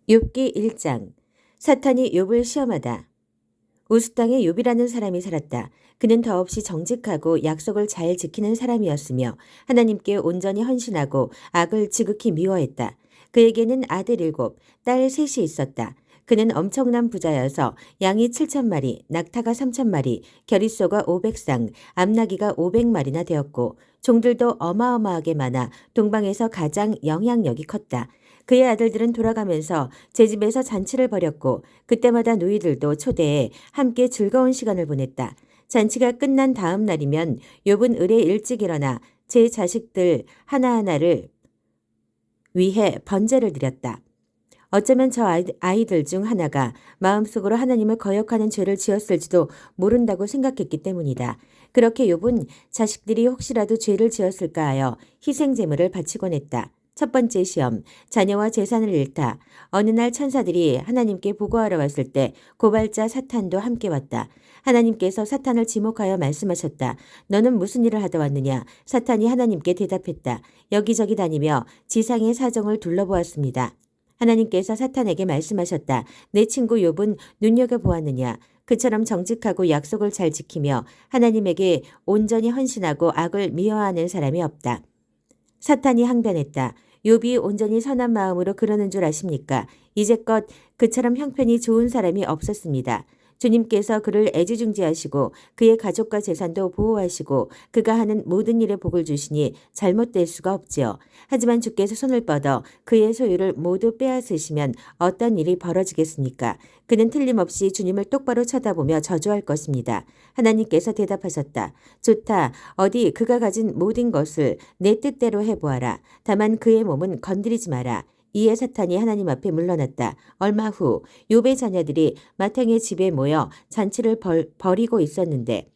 욥기 1장. 사탄이 욥을 시험하다. 우스 땅에 욥이라는 사람이 살았다. 그는 더없이 정직하고 약속을 잘 지키는 사람이었으며 하나님께 온전히 헌신하고 악을 지극히 미워했다. 그에게는 아들 7, 딸 3이 있었다. 그는 엄청난 부자여서 양이 7,000마리, 낙타가 3,000마리, 겨릿소가 500쌍, 암나귀가 500마리나 되었고 종들도 어마어마하게 많아 동방에서 가장 영향력이 컸다. 그의 아들들은 돌아가면서 제 집에서 잔치를 벌였고 그때마다 누이들도 초대해 함께 즐거운 시간을 보냈다. 잔치가 끝난 다음 날이면 욥은 을에 일찍 일어나 제 자식들 하나하나를 위해 번제를 드렸다. 어쩌면 저 아이들 중 하나가 마음속으로 하나님을 거역하는 죄를 지었을지도 모른다고 생각했기 때문이다. 그렇게 욥은 자식들이 혹시라도 죄를 지었을까 하여 희생 제물을 바치곤 했다. 첫 번째 시험, 자녀와 재산을 잃다. 어느 날 천사들이 하나님께 보고하러 왔을 때 고발자 사탄도 함께 왔다. 하나님께서 사탄을 지목하여 말씀하셨다. 너는 무슨 일을 하다 왔느냐? 사탄이 하나님께 대답했다. 여기저기 다니며 지상의 사정을 둘러보았습니다. 하나님께서 사탄에게 말씀하셨다. 내 친구 욥은 눈여겨보았느냐? 그처럼 정직하고 약속을 잘 지키며 하나님에게 온전히 헌신하고 악을 미워하는 사람이 없다. 사탄이 항변했다. 욥이 온전히 선한 마음으로 그러는 줄 아십니까? 이제껏 그처럼 형편이 좋은 사람이 없었습니다. 주님께서 그를 애지중지하시고 그의 가족과 재산도 보호하시고 그가 하는 모든 일에 복을 주시니 잘못될 수가 없지요. 하지만 주께서 손을 뻗어 그의 소유를 모두 빼앗으시면 어떤 일이 벌어지겠습니까? 그는 틀림없이 주님을 똑바로 쳐다보며 저주할 것입니다. 하나님께서 대답하셨다. 좋다. 어디 그가 가진 모든 것을 내 뜻대로 해보아라. 다만 그의 몸은 건드리지 마라. 이에 사탄이 하나님 앞에 물러났다. 얼마 후 욥의 자녀들이 마탱의 집에 모여 잔치를 벌이고 있었는데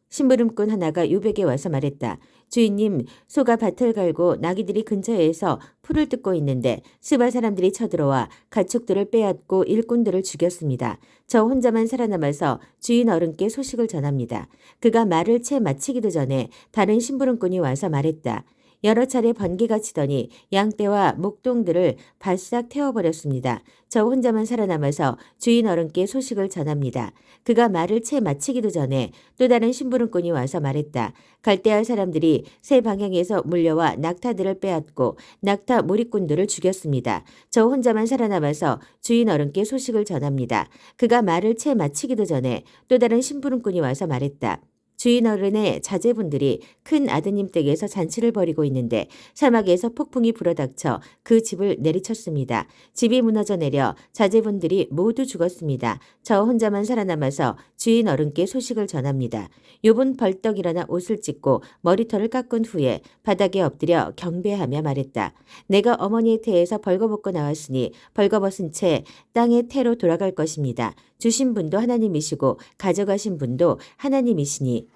심부름꾼 하나가 욥에게 와서 말했다. 주인님, 소가 밭을 갈고 나귀들이 근처에서 풀을 뜯고 있는데 스바 사람들이 쳐들어와 가축들을 빼앗고 일꾼들을 죽였습니다. 저 혼자만 살아남아서 주인 어른께 소식을 전합니다. 그가 말을 채 마치기도 전에 다른 심부름꾼이 와서 말했다. 여러 차례 번개가 치더니 양떼와 목동들을 바싹 태워버렸습니다. 저 혼자만 살아남아서 주인 어른께 소식을 전합니다. 그가 말을 채 마치기도 전에 또 다른 심부름꾼이 와서 말했다. 갈대아 사람들이 세 방향에서 물려와 낙타들을 빼앗고 낙타 몰입꾼들을 죽였습니다. 저 혼자만 살아남아서 주인 어른께 소식을 전합니다. 그가 말을 채 마치기도 전에 또 다른 심부름꾼이 와서 말했다. 주인 어른의 자제분들이 큰 아드님 댁에서 잔치를 벌이고 있는데 사막에서 폭풍이 불어닥쳐 그 집을 내리쳤습니다. 집이 무너져 내려 자제분들이 모두 죽었습니다. 저 혼자만 살아남아서 주인 어른께 소식을 전합니다. 욥은 벌떡 일어나 옷을 찢고 머리털을 깎은 후에 바닥에 엎드려 경배하며 말했다. 내가 어머니의 태에서 벌거벗고 나왔으니 벌거벗은 채 땅의 태로 돌아갈 것입니다. 주신 분도 하나님이시고 가져가신 분도 하나님이시니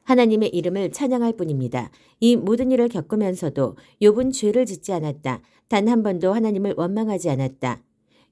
하나님의 이름을 찬양할 뿐입니다. 이 모든 일을 겪으면서도 욥은 죄를 짓지 않았다. 단 한 번도 하나님을 원망하지 않았다.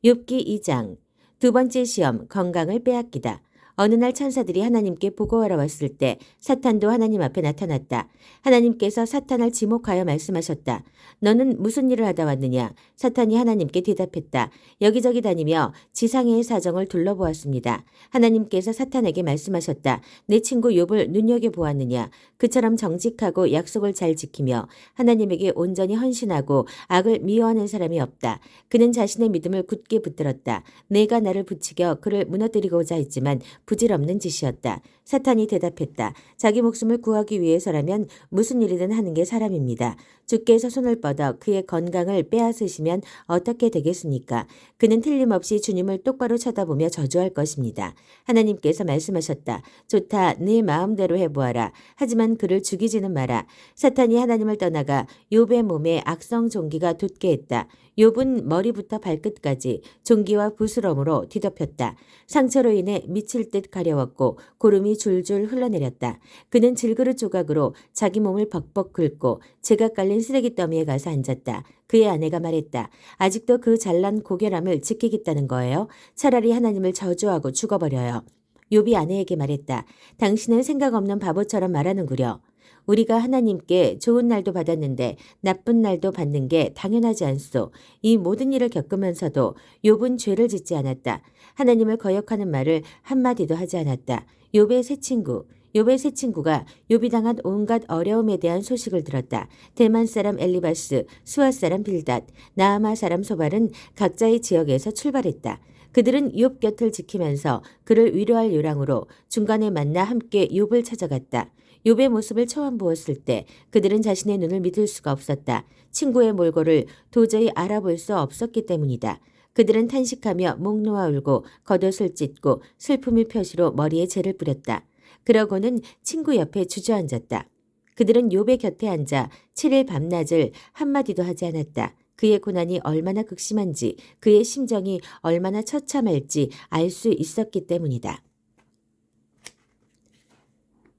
욥기 2장. 두 번째 시험, 건강을 빼앗기다. 어느 날 천사들이 하나님께 보고하러 왔을 때 사탄도 하나님 앞에 나타났다. 하나님께서 사탄을 지목하여 말씀하셨다. 너는 무슨 일을 하다 왔느냐? 사탄이 하나님께 대답했다. 여기저기 다니며 지상의 사정을 둘러보았습니다. 하나님께서 사탄에게 말씀하셨다. 내 친구 욥을 눈여겨보았느냐? 그처럼 정직하고 약속을 잘 지키며 하나님에게 온전히 헌신하고 악을 미워하는 사람이 없다. 그는 자신의 믿음을 굳게 붙들었다. 내가 나를 부추겨 그를 무너뜨리고자 했지만 부질없는 짓이었다. 사탄이 대답했다. 자기 목숨을 구하기 위해서라면 무슨 일이든 하는 게 사람입니다. 주께서 손을 뻗어 그의 건강을 빼앗으시면 어떻게 되겠습니까? 그는 틀림없이 주님을 똑바로 쳐다보며 저주할 것입니다. 하나님께서 말씀하셨다. 좋다. 네 마음대로 해보아라. 하지만 그를 죽이지는 마라. 사탄이 하나님을 떠나가 욥의 몸에 악성 종기가 돋게 했다. 욥은 머리부터 발끝까지 종기와 부스럼으로 뒤덮였다. 상처로 인해 미칠 듯 가려웠고 고름이 줄줄 흘러내렸다. 그는 질그릇 조각으로 자기 몸을 벅벅 긁고 제가 깔린 쓰레기 더미에 가서 앉았다. 그의 아내가 말했다. 아직도 그 잘난 고결함을 지키겠다는 거예요? 차라리 하나님을 저주하고 죽어버려요. 욥이 아내에게 말했다. 당신은 생각 없는 바보처럼 말하는구려. 우리가 하나님께 좋은 날도 받았는데 나쁜 날도 받는 게 당연하지 않소. 이 모든 일을 겪으면서도 욥은 죄를 짓지 않았다. 하나님을 거역하는 말을 한마디도 하지 않았다. 욥의 새 친구. 욥의 새 친구가 욥이 당한 온갖 어려움에 대한 소식을 들었다. 대만 사람 엘리바스, 수아 사람 빌닷, 나아마 사람 소발은 각자의 지역에서 출발했다. 그들은 욥 곁을 지키면서 그를 위로할 요랑으로 중간에 만나 함께 욥을 찾아갔다. 욥의 모습을 처음 보았을 때 그들은 자신의 눈을 믿을 수가 없었다. 친구의 몰골을 도저히 알아볼 수 없었기 때문이다. 그들은 탄식하며 목 놓아 울고 겉옷을 찢고 슬픔의 표시로 머리에 재를 뿌렸다. 그러고는 친구 옆에 주저앉았다. 그들은 욥의 곁에 앉아 7일 밤낮을 한마디도 하지 않았다. 그의 고난이 얼마나 극심한지, 그의 심정이 얼마나 처참할지 알 수 있었기 때문이다.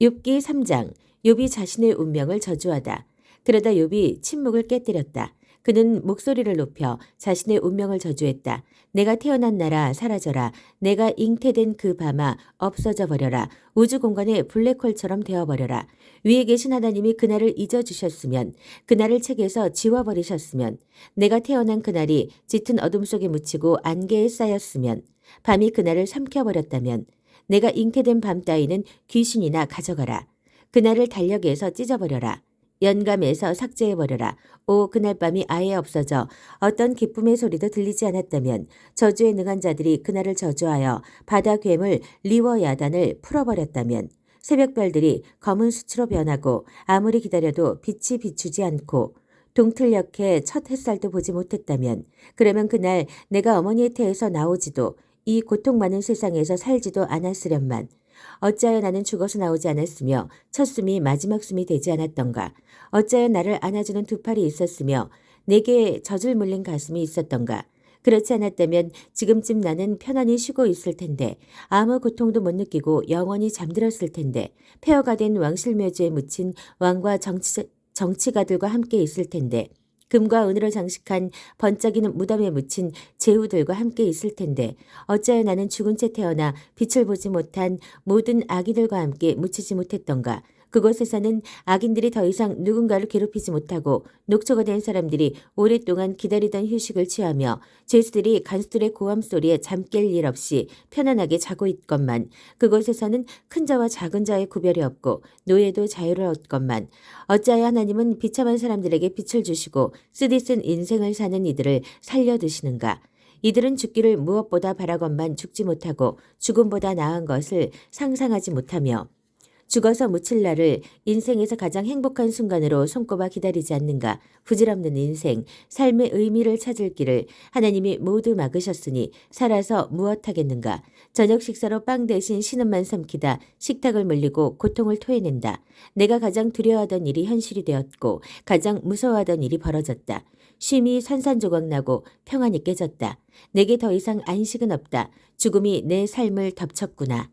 욥기 3장. 욥이 자신의 운명을 저주하다. 그러다 욥이 침묵을 깨뜨렸다. 그는 목소리를 높여 자신의 운명을 저주했다. 내가 태어난 나라 사라져라. 내가 잉태된 그 밤아 없어져 버려라. 우주 공간의 블랙홀처럼 되어버려라. 위에 계신 하나님이 그날을 잊어주셨으면, 그날을 책에서 지워버리셨으면, 내가 태어난 그날이 짙은 어둠 속에 묻히고 안개에 쌓였으면, 밤이 그날을 삼켜버렸다면, 내가 잉태된 밤 따위는 귀신이나 가져가라. 그날을 달력에서 찢어버려라. 연감에서 삭제해버려라. 오, 그날 밤이 아예 없어져 어떤 기쁨의 소리도 들리지 않았다면 저주에 능한 자들이 그날을 저주하여 바다 괴물 리워야단을 풀어버렸다면 새벽별들이 검은 수치로 변하고 아무리 기다려도 빛이 비추지 않고 동틀녘에 첫 햇살도 보지 못했다면 그러면 그날 내가 어머니의 태에서 나오지도 이 고통 많은 세상에서 살지도 않았으련만 어찌하여 나는 죽어서 나오지 않았으며 첫 숨이 마지막 숨이 되지 않았던가. 어찌하여 나를 안아주는 두 팔이 있었으며 내게 젖을 물린 가슴이 있었던가. 그렇지 않았다면 지금쯤 나는 편안히 쉬고 있을 텐데 아무 고통도 못 느끼고 영원히 잠들었을 텐데 폐허가 된 왕실묘지에 묻힌 왕과 정치가들과 함께 있을 텐데 금과 은으로 장식한 번쩍이는 무덤에 묻힌 제후들과 함께 있을 텐데 어찌하여 나는 죽은 채 태어나 빛을 보지 못한 모든 아기들과 함께 묻히지 못했던가. 그곳에서는 악인들이 더 이상 누군가를 괴롭히지 못하고 녹초가 된 사람들이 오랫동안 기다리던 휴식을 취하며 죄수들이 간수들의 고함 소리에 잠 깰 일 없이 편안하게 자고 있건만 그곳에서는 큰 자와 작은 자의 구별이 없고 노예도 자유를 얻건만 어찌하여 하나님은 비참한 사람들에게 빛을 주시고 쓰디쓴 인생을 사는 이들을 살려두시는가. 이들은 죽기를 무엇보다 바라건만 죽지 못하고 죽음보다 나은 것을 상상하지 못하며 죽어서 묻힐 날을 인생에서 가장 행복한 순간으로 손꼽아 기다리지 않는가. 부질없는 인생, 삶의 의미를 찾을 길을 하나님이 모두 막으셨으니 살아서 무엇하겠는가. 저녁 식사로 빵 대신 신음만 삼키다 식탁을 물리고 고통을 토해낸다. 내가 가장 두려워하던 일이 현실이 되었고 가장 무서워하던 일이 벌어졌다. 쉼이 산산조각 나고 평안이 깨졌다. 내게 더 이상 안식은 없다. 죽음이 내 삶을 덮쳤구나.